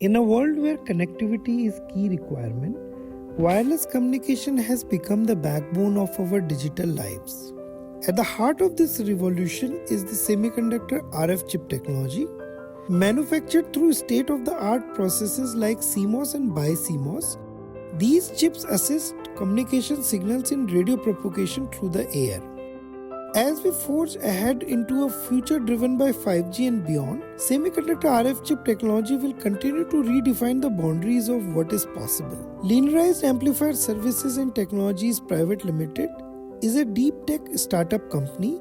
In a world where connectivity is key requirement, wireless communication has become the backbone of our digital lives. At the heart of this revolution is the semiconductor RF chip technology, manufactured through state-of-the-art processes like CMOS and BiCMOS. These chips assist communication signals in radio propagation through the air. As we forge ahead into a future driven by 5G and beyond, semiconductor RF chip technology will continue to redefine the boundaries of what is possible. Linearized Amplifier Services and Technologies Private Limited is a deep tech startup company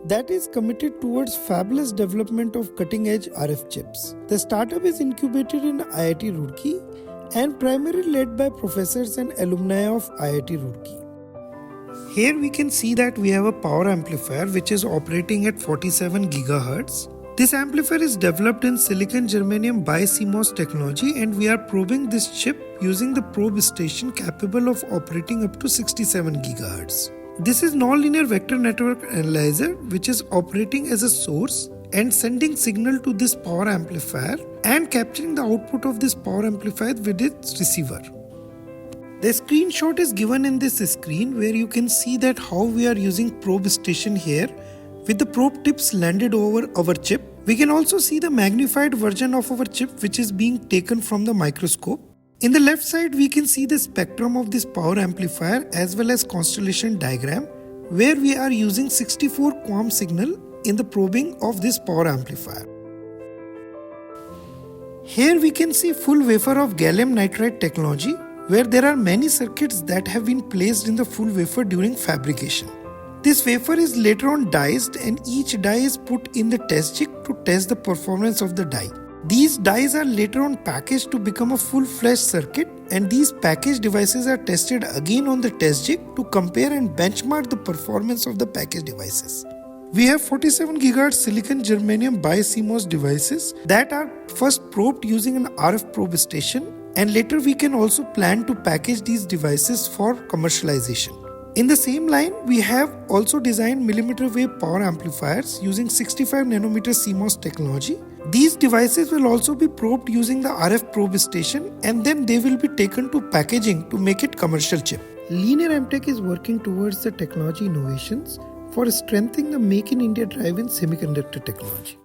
that is committed towards fabulous development of cutting-edge RF chips. The startup is incubated in IIT Roorkee and primarily led by professors and alumni of IIT Roorkee. Here we can see that we have a power amplifier which is operating at 47 GHz. This amplifier is developed in silicon germanium BiCMOS technology, and we are probing this chip using the probe station capable of operating up to 67 GHz. This is nonlinear vector network analyzer which is operating as a source and sending signal to this power amplifier and capturing the output of this power amplifier with its receiver. The screenshot is given in this screen where you can see that how we are using probe station here with the probe tips landed over our chip. We can also see the magnified version of our chip which is being taken from the microscope. In the left side we can see the spectrum of this power amplifier as well as constellation diagram where we are using 64 QAM signal in the probing of this power amplifier. Here we can see full wafer of gallium nitride technology where there are many circuits that have been placed in the full wafer during fabrication. This wafer is later on diced and each die is put in the test jig to test the performance of the die. These dies are later on packaged to become a full-fledged circuit, and these packaged devices are tested again on the test jig to compare and benchmark the performance of the packaged devices. We have 47 GHz silicon germanium BiCMOS devices that are first probed using an RF probe station, and later we can also plan to package these devices for commercialization. In the same line, we have also designed millimeter wave power amplifiers using 65 nanometer CMOS technology. These devices will also be probed using the RF probe station, and then they will be taken to packaging to make it commercial chip. Linear MTech is working towards the technology innovations for strengthening the Make in India drive in semiconductor technology.